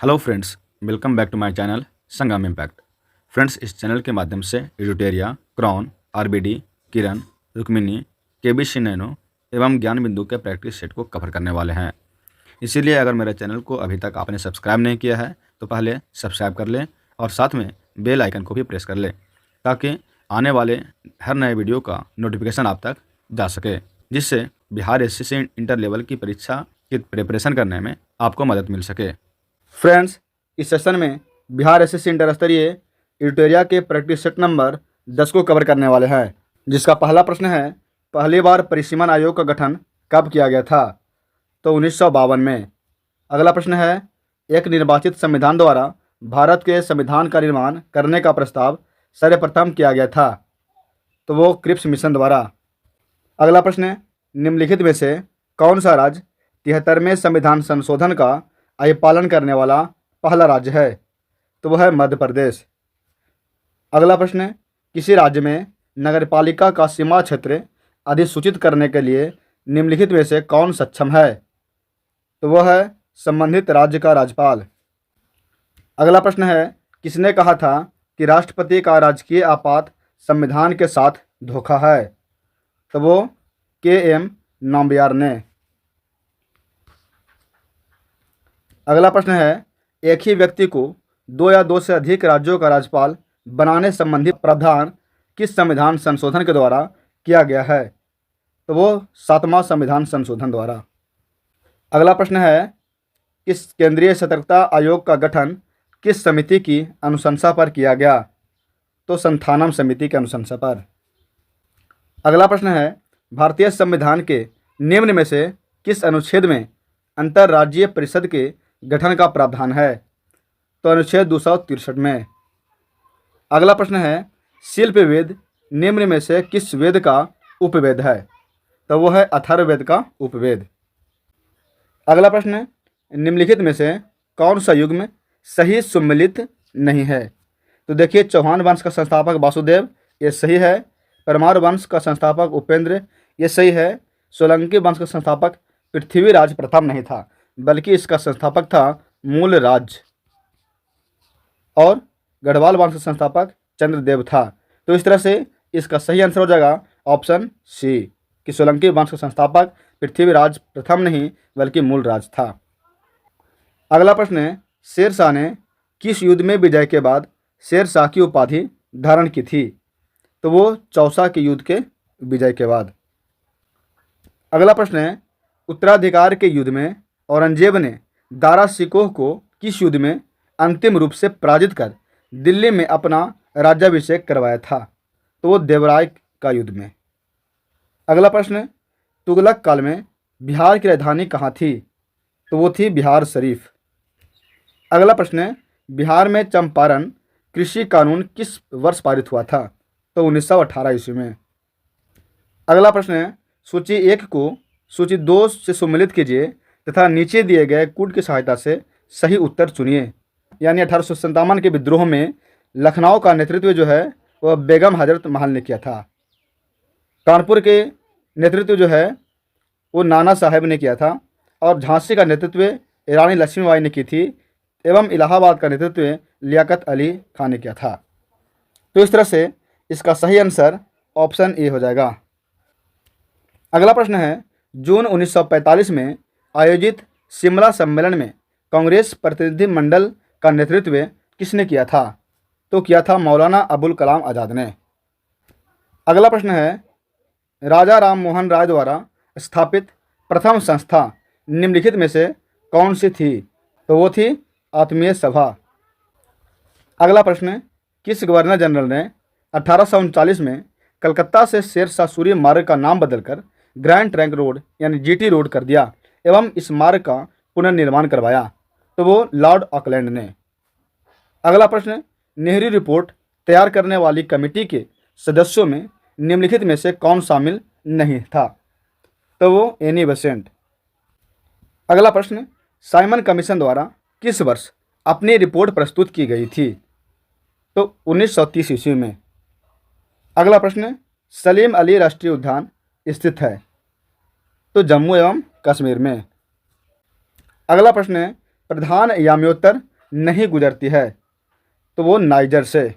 Hello friends, welcome back to my channel Sangam Impact. Friends, इस चैनल के माध्यम से एडिटोरिया, क्रॉन, RBD, Kiran, Rukmini, KBC nano एवं ज्ञान बिंदु के प्रैक्टिस सेट को कवर करने वाले हैं। इसीलिए अगर मेरे चैनल को अभी तक आपने सब्सक्राइब नहीं किया है तो पहले सब्सक्राइब कर लें और साथ में बेल आइकन को भी प्रेस कर लें ताकि आने वाले हर नए वीडियो का नोटिफिकेशन आप तक जा सके, जिससे बिहार एसएससी इंटर लेवल की परीक्षा की प्रिपरेशन करने में आपको मदद मिल सके। फ्रेंड्स, इस सेशन में बिहार एसएससी इंटर स्तरीय एडिटोरिया के प्रैक्टिस सेट नंबर 10 को कवर करने वाले हैं, जिसका पहला प्रश्न है, पहली बार परिसीमन आयोग का गठन कब किया गया था? तो 1952 में। अगला प्रश्न है, एक निर्वाचित संविधान द्वारा भारत के संविधान का निर्माण करने का प्रस्ताव सर्वप्रथम किया गया था? तो वो क्रिप्स मिशन द्वारा। अगला प्रश्न, निम्नलिखित में से कौन सा राज्य 73वें संविधान संशोधन का पालन करने वाला पहला राज्य है? तो वह है मध्य प्रदेश। अगला प्रश्न, किसी राज्य में नगरपालिका का सीमा क्षेत्र अधिसूचित करने के लिए निम्नलिखित में से कौन सक्षम है? तो वह है संबंधित राज्य का राज्यपाल। अगला प्रश्न है, किसने कहा था कि राष्ट्रपति का राजकीय आपात संविधान के साथ धोखा है? तो वो के.एम. नाम्बियार ने। अगला प्रश्न है, एक ही व्यक्ति को 2 या 2 से अधिक राज्यों का राज्यपाल बनाने संबंधी प्रावधान किस संविधान संशोधन के द्वारा किया गया है? तो वो 7वां संविधान संशोधन द्वारा। अगला प्रश्न है, किस केंद्रीय सतर्कता आयोग का गठन किस समिति की अनुशंसा पर किया गया? तो संथानम समिति की अनुशंसा पर। अगला प्रश्न है, भारतीय संविधान के निम्न में से किस अनुच्छेद में अंतर्राज्यीय परिषद के गठन का प्रावधान है? तो अनुच्छेद 263 में। अगला प्रश्न है, शिल्प वेद निम्न में से किस वेद का उपवेद है? तो वो है अथर्ववेद का उपवेद। अगला प्रश्न, निम्नलिखित में से कौन सा युग्म सही सम्मिलित नहीं है? तो देखिए, चौहान वंश का संस्थापक वासुदेव, ये सही है। परमार वंश का संस्थापक उपेंद्र, ये सही है। सोलंकी वंश का संस्थापक पृथ्वीराज प्रथम नहीं था, बल्कि इसका संस्थापक था मूलराज। और गढ़वाल वंश का संस्थापक चंद्रदेव था। तो इस तरह से इसका सही आंसर हो जाएगा ऑप्शन सी, कि सोलंकी वंश का संस्थापक पृथ्वीराज प्रथम नहीं बल्कि मूलराज था। अगला प्रश्न है, शेरशाह ने किस युद्ध में विजय के बाद शेरशाह की उपाधि धारण की थी? तो वो चौसा के युद्ध के विजय के बाद। अगला प्रश्न है, उत्तराधिकार के युद्ध में औरंगजेब ने दारा शिकोह को किस युद्ध में अंतिम रूप से पराजित कर दिल्ली में अपना राज्याभिषेक करवाया था? तो वो देवराय का युद्ध में। अगला प्रश्न, तुगलक काल में बिहार की राजधानी कहाँ थी? तो वो थी बिहार शरीफ। अगला प्रश्न है, बिहार में चंपारण कृषि कानून किस वर्ष पारित हुआ था? तो 1918 ईस्वी में। अगला प्रश्न है, सूची 1 को सूची 2 से सम्मिलित कीजिए तथा नीचे दिए गए कूट की सहायता से सही उत्तर चुनिए। यानी 1857 के विद्रोह में लखनऊ का नेतृत्व जो है वह बेगम हजरत महल ने किया था। कानपुर के नेतृत्व जो है वो नाना साहेब ने किया था। और झांसी का नेतृत्व रानी लक्ष्मीबाई ने की थी एवं इलाहाबाद का नेतृत्व लियाकत अली खान ने किया था। तो इस तरह से इसका सही आंसर ऑप्शन ए हो जाएगा। अगला प्रश्न है, जून 1945 में आयोजित शिमला सम्मेलन में कांग्रेस प्रतिनिधि मंडल का नेतृत्व किसने किया था? तो किया था मौलाना अबुल कलाम आज़ाद ने। अगला प्रश्न है, राजा राम मोहन राय द्वारा स्थापित प्रथम संस्था निम्नलिखित में से कौन सी थी? तो वो थी आत्मीय सभा। अगला प्रश्न, किस गवर्नर जनरल ने 1839 में कलकत्ता से शेरशाह सूरी मार्ग का नाम बदलकर ग्रैंड ट्रंक रोड यानी जीटी रोड कर दिया एवं इस मार्ग का पुनर्निर्माण करवाया? तो वो लॉर्ड ऑकलैंड ने। अगला प्रश्न, नेहरू रिपोर्ट तैयार करने वाली कमेटी के सदस्यों में निम्नलिखित में से कौन शामिल नहीं था? तो वो एनी बेसेंट। अगला प्रश्न, साइमन कमीशन द्वारा किस वर्ष अपनी रिपोर्ट प्रस्तुत की गई थी? तो 1930 ईस्वी में। अगला प्रश्न, सलीम अली राष्ट्रीय उद्यान स्थित है? तो जम्मू एवं कश्मीर में। अगला प्रश्न है, प्रधान याम्योत्तर नहीं गुजरती है? तो वो नाइजर से।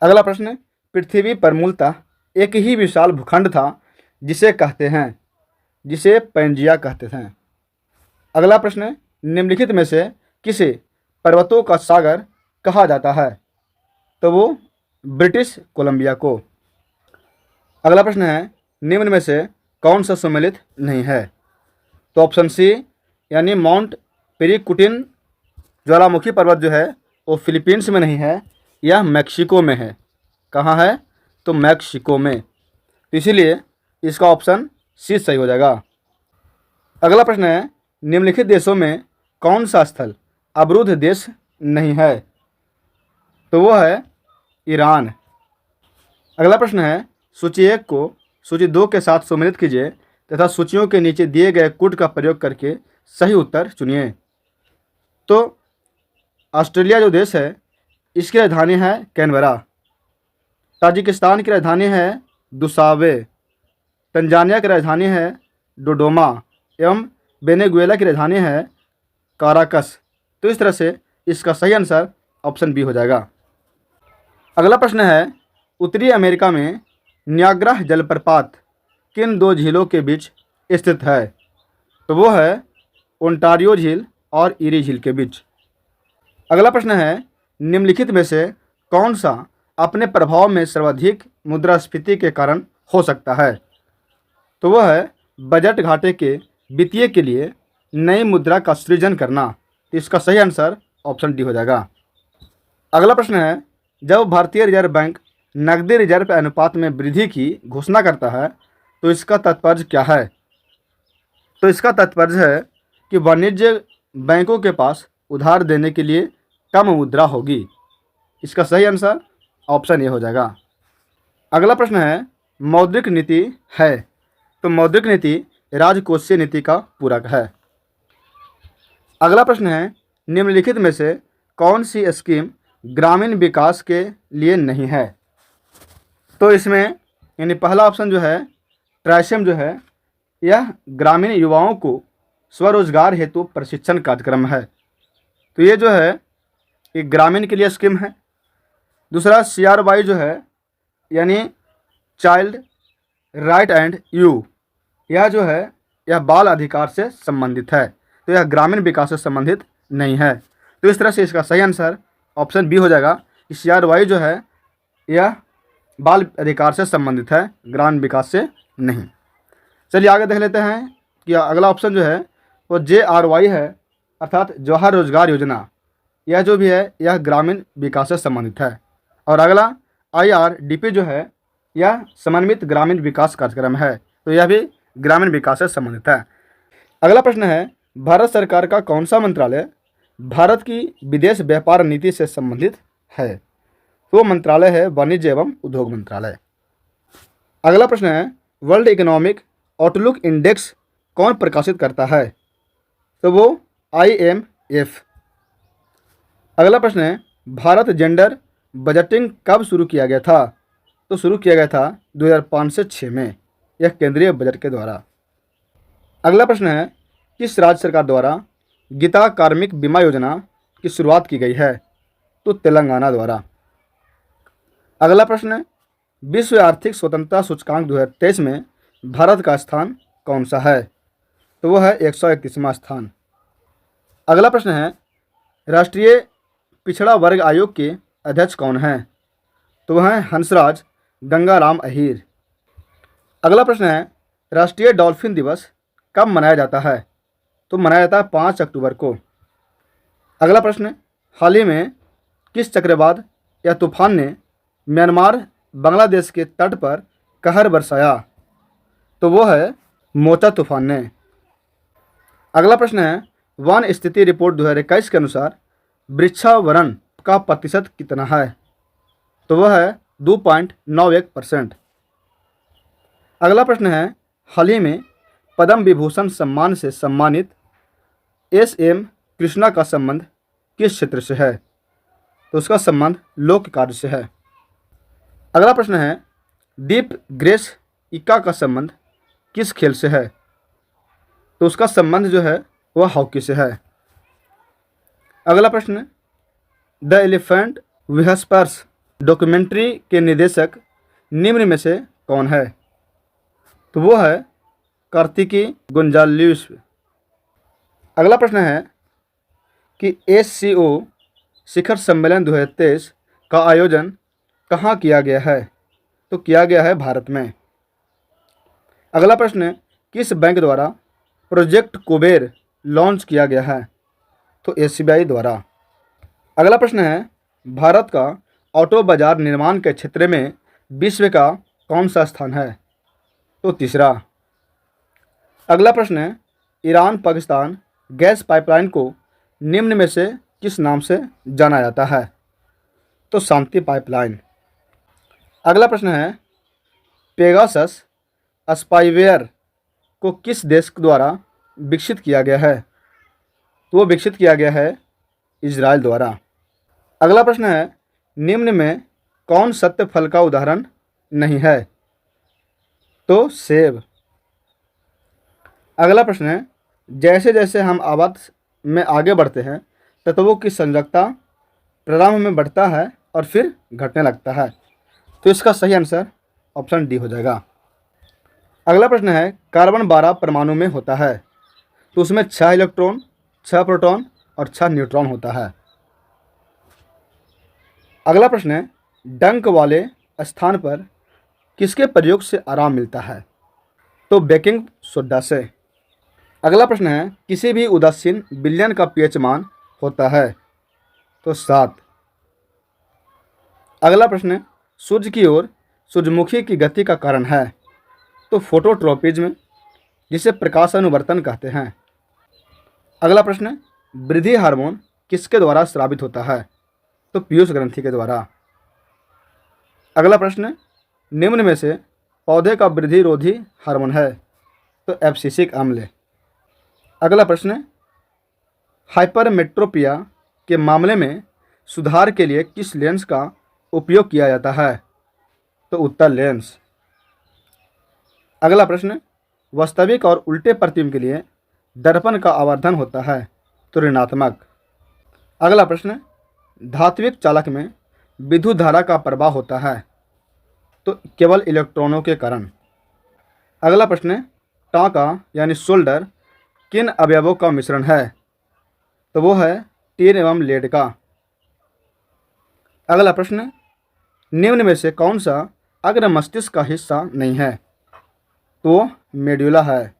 अगला प्रश्न, पृथ्वी पर मूलतः एक ही विशाल भूखंड था जिसे पैंजिया कहते थे। अगला प्रश्न, निम्नलिखित में से किसे पर्वतों का सागर कहा जाता है? तो वो ब्रिटिश कोलंबिया को। अगला प्रश्न है, निम्न में से कौन सा सम्मिलित नहीं है? तो ऑप्शन सी यानी माउंट पेरिकुटिन ज्वालामुखी पर्वत जो है वो फिलीपींस में नहीं है, यह मैक्सिको में है। कहाँ है? तो मैक्सिको में। तो इसीलिए इसका ऑप्शन सी सही हो जाएगा। अगला प्रश्न है, निम्नलिखित देशों में कौन सा स्थल अवरुद्ध देश नहीं है? तो वो है ईरान। अगला प्रश्न है, सूची 1 को सूची 2 के साथ सम्मिलित कीजिए तथा सूचियों के नीचे दिए गए कोड का प्रयोग करके सही उत्तर चुनिए। तो ऑस्ट्रेलिया जो देश है इसकी राजधानी है कैनबरा। ताजिकिस्तान की राजधानी है दुसावे। तंजानिया की राजधानी है डोडोमा एवं वेनेजुएला की राजधानी है काराकस। तो इस तरह से इसका सही आंसर ऑप्शन बी हो जाएगा। अगला प्रश्न है, उत्तरी अमेरिका में नियाग्रा जलप्रपात किन 2 झीलों के बीच स्थित है? तो वो है ओंटारियो झील और ईरी झील के बीच। अगला प्रश्न है, निम्नलिखित में से कौन सा अपने प्रभाव में सर्वाधिक मुद्रास्फीति के कारण हो सकता है? तो वह है बजट घाटे के वित्तीय के लिए नई मुद्रा का सृजन करना। तो इसका सही आंसर ऑप्शन डी हो जाएगा। अगला प्रश्न है, जब भारतीय रिजर्व बैंक नकदी रिजर्व अनुपात में वृद्धि की घोषणा करता है तो इसका तात्पर्य क्या है? तो इसका तात्पर्य है कि वाणिज्य बैंकों के पास उधार देने के लिए कम मुद्रा होगी। इसका सही आंसर ऑप्शन ए हो जाएगा। अगला प्रश्न है, मौद्रिक नीति है? तो मौद्रिक नीति राजकोषीय नीति का पूरक है। अगला प्रश्न है, निम्नलिखित में से कौन सी स्कीम ग्रामीण विकास के लिए नहीं है? तो इसमें यानी पहला ऑप्शन जो है ट्राइसेम जो है यह ग्रामीण युवाओं को स्वरोजगार हेतु प्रशिक्षण कार्यक्रम है। तो ये जो है एक ग्रामीण के लिए स्कीम है। दूसरा CRY जो है यानी चाइल्ड राइट एंड यू, यह जो है यह बाल अधिकार से संबंधित है। तो यह ग्रामीण विकास से संबंधित नहीं है। तो इस तरह से इसका सही आंसर ऑप्शन बी हो जाएगा कि CRY जो है यह बाल अधिकार से संबंधित है, ग्रामीण विकास से नहीं। चलिए आगे देख लेते हैं कि अगला ऑप्शन जो है वो JRY है, अर्थात जवाहर रोजगार योजना। यह जो भी है यह ग्रामीण विकास से संबंधित है। और अगला IRDP जो है यह समन्वित ग्रामीण विकास कार्यक्रम है। तो यह भी ग्रामीण विकास से संबंधित है। अगला प्रश्न है, भारत सरकार का कौन सा मंत्रालय भारत की विदेश व्यापार नीति से संबंधित है? तो मंत्रालय है वाणिज्य एवं उद्योग मंत्रालय। अगला प्रश्न है, वर्ल्ड इकोनॉमिक आउटलुक इंडेक्स कौन प्रकाशित करता है? तो वो IMF। अगला प्रश्न है, भारत जेंडर बजटिंग कब शुरू किया गया था? तो शुरू किया गया था 2005 से 6 में, यह केंद्रीय बजट के द्वारा। अगला प्रश्न है, किस राज्य सरकार द्वारा गीता कार्मिक बीमा योजना की शुरुआत की गई है? तो तेलंगाना द्वारा। अगला प्रश्न है, विश्व आर्थिक स्वतंत्रता सूचकांक 2023 में भारत का स्थान कौन सा है? तो वह है 131वां स्थान। अगला प्रश्न है, राष्ट्रीय पिछड़ा वर्ग आयोग के अध्यक्ष कौन हैं? तो वह हैं हंसराज गंगाराम अहीर। अगला प्रश्न है, राष्ट्रीय डॉल्फिन दिवस कब मनाया जाता है? तो मनाया जाता है 5 अक्टूबर को। अगला प्रश्न, हाल ही में किस चक्रवात या तूफान ने म्यांमार बांग्लादेश के तट पर कहर बरसाया? तो वो है मोचा तूफान ने। अगला प्रश्न है, वन स्थिति रिपोर्ट 2021 के अनुसार वृक्षावरण का प्रतिशत कितना है? तो वह है 2.91%। अगला प्रश्न है, हाल ही में पद्म विभूषण सम्मान से सम्मानित SM कृष्णा का संबंध किस क्षेत्र से है? तो उसका संबंध लोक कार्य से है। अगला प्रश्न है, दीप ग्रेस इक्का का संबंध किस खेल से है? तो उसका संबंध जो है वह हॉकी से है। अगला प्रश्न, द एलिफेंट विस्पर्स डॉक्यूमेंट्री के निर्देशक निम्न में से कौन है? तो वो है कार्तिकी गोंजाल्विस। अगला प्रश्न है कि एससीओ शिखर सम्मेलन 2023 का आयोजन कहाँ किया गया है? तो किया गया है भारत में। अगला प्रश्न, किस बैंक द्वारा प्रोजेक्ट कुबेर लॉन्च किया गया है? तो एसबीआई द्वारा। अगला प्रश्न है, भारत का ऑटो बाजार निर्माण के क्षेत्र में विश्व का कौन सा स्थान है? तो तीसरा। अगला प्रश्न है, ईरान पाकिस्तान गैस पाइपलाइन को निम्न में से किस नाम से जाना जाता है? तो शांति पाइपलाइन। अगला प्रश्न है, पेगासस स्पाईवेयर को किस देश द्वारा विकसित किया गया है? तो वो विकसित किया गया है इजराइल द्वारा। अगला प्रश्न है, निम्न में कौन सत्य फल का उदाहरण नहीं है? तो सेब। अगला प्रश्न है, जैसे जैसे हम आवाज़ में आगे बढ़ते हैं तत्वों की संयोजकता प्रारंभ में बढ़ता है और फिर घटने लगता है। तो इसका सही आंसर ऑप्शन डी हो जाएगा। अगला प्रश्न है, कार्बन 12 परमाणु में होता है, तो उसमें 6 इलेक्ट्रॉन, 6 प्रोटॉन और 6 न्यूट्रॉन होता है। अगला प्रश्न है, डंक वाले स्थान पर किसके प्रयोग से आराम मिलता है? तो बेकिंग सोडा से। अगला प्रश्न है, किसी भी उदासीन विलयन का पीएच मान होता है? तो 7। अगला प्रश्न, सूर्य की ओर सूर्यमुखी की गति का कारण है? तो फोटोट्रोपिज्म, जिसे प्रकाश अनुवर्तन कहते हैं। अगला प्रश्न, वृद्धि हार्मोन किसके द्वारा स्रावित होता है? तो पीयूष ग्रंथि के द्वारा। अगला प्रश्न, निम्न में से पौधे का वृद्धि रोधी हार्मोन है? तो एब्सिसिक अम्ल। अगला प्रश्न, हाइपरमेट्रोपिया के मामले में सुधार के लिए किस लेंस का उपयोग किया जाता है? तो उत्तल लेंस। अगला प्रश्न, वास्तविक और उल्टे प्रतिबिंब के लिए दर्पण का आवर्धन होता है? तो ऋणात्मक। अगला प्रश्न, धात्विक चालक में विद्युत धारा का प्रवाह होता है? तो केवल इलेक्ट्रॉनों के कारण। अगला प्रश्न, टाँका यानी शोल्डर किन अवयवों का मिश्रण है? तो वो है टीन एवं लेड का। अगला प्रश्न, निम्न में से कौन सा अग्र मस्तिष्क का हिस्सा नहीं है? तो वो मेड्यूला है,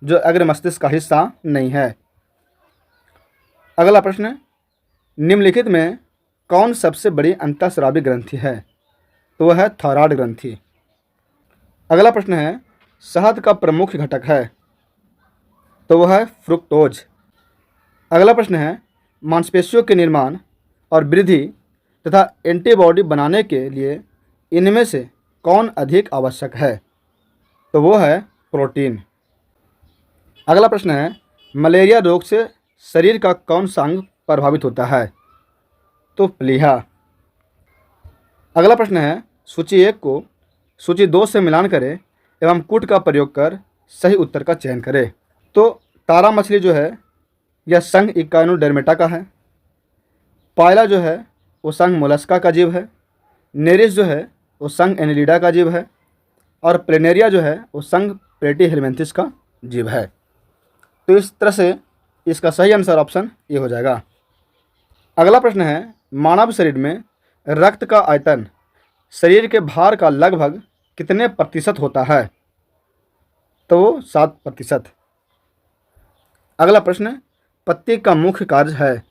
जो अग्र मस्तिष्क का हिस्सा नहीं है। अगला प्रश्न, निम्नलिखित में कौन सबसे बड़ी अंतःस्रावी ग्रंथि है? तो वह है थायरॉइड ग्रंथि। अगला प्रश्न है, शहद का प्रमुख घटक है? तो वह है फ्रुक्टोज। अगला प्रश्न है, मांसपेशियों के निर्माण और वृद्धि तथा एंटीबॉडी बनाने के लिए इनमें से कौन अधिक आवश्यक है? तो वो है प्रोटीन। अगला प्रश्न है, मलेरिया रोग से शरीर का कौन सा अंग प्रभावित होता है? तो प्लीहा। अगला प्रश्न है, सूची 1 को सूची 2 से मिलान करें एवं कूट का प्रयोग कर सही उत्तर का चयन करें। तो तारा मछली जो है यह संघ इकाइनोडर्मेटा का है। पायला जो है वो संघ मोलस्का का जीव है। नेरिस जो है वो संघ एनेलिडा का जीव है। और प्लेनेरिया जो है वो संघ प्लेटीहेलमिन्थिस का जीव है। तो इस तरह से इसका सही आंसर ऑप्शन ए हो जाएगा। अगला प्रश्न है, मानव शरीर में रक्त का आयतन शरीर के भार का लगभग कितने प्रतिशत होता है? तो वो 7%। अगला प्रश्न, पत्ती का मुख्य कार्य है?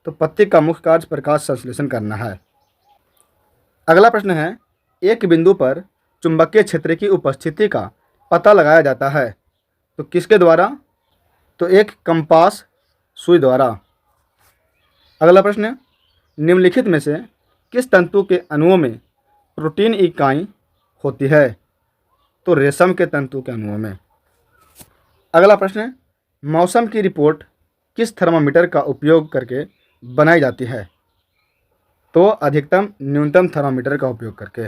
तो पत्ती का मुख्य कार्य प्रकाश संश्लेषण करना है। अगला प्रश्न है, एक बिंदु पर चुंबकीय क्षेत्र की उपस्थिति का पता लगाया जाता है? तो किसके द्वारा? तो एक कंपास सुई द्वारा। अगला प्रश्न, निम्नलिखित में से किस तंतु के अणुओं में प्रोटीन इकाई होती है? तो रेशम के तंतु के अणुओं में। अगला प्रश्न, मौसम की रिपोर्ट किस थर्मामीटर का उपयोग करके बनाई जाती है? तो अधिकतम न्यूनतम थर्मामीटर का उपयोग करके।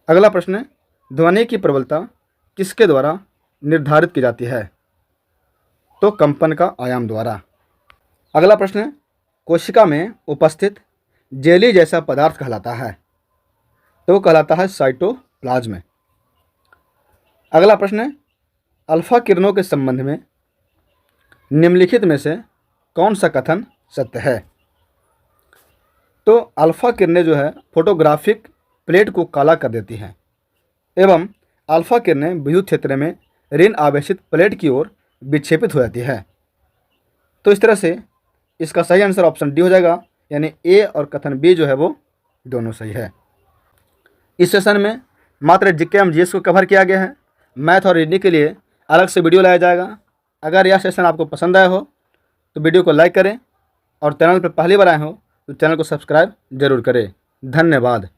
अगला प्रश्न, ध्वनि की प्रबलता किसके द्वारा निर्धारित की जाती है? तो कंपन का आयाम द्वारा। अगला प्रश्न है, कोशिका में उपस्थित जेली जैसा पदार्थ कहलाता है? तो वो कहलाता है साइटोप्लाज्म। अगला प्रश्न है, अल्फा किरणों के संबंध में निम्नलिखित में से कौन सा कथन सत्य है? तो अल्फा किरणें जो है फोटोग्राफिक प्लेट को काला कर देती हैं एवं अल्फा किरणें विद्युत क्षेत्र में ऋण आवेशित प्लेट की ओर विक्षेपित हो जाती है। तो इस तरह से इसका सही आंसर ऑप्शन डी हो जाएगा, यानी ए और कथन बी जो है वो दोनों सही है। इस सेशन में मात्र जीके एवं जीएस को कवर किया गया है। मैथ और रीजनिंग के लिए अलग से वीडियो लाया जाएगा। अगर यह सेशन आपको पसंद आया हो तो वीडियो को लाइक करें और चैनल पर पहली बार आए हो तो चैनल को सब्सक्राइब जरूर करें। धन्यवाद।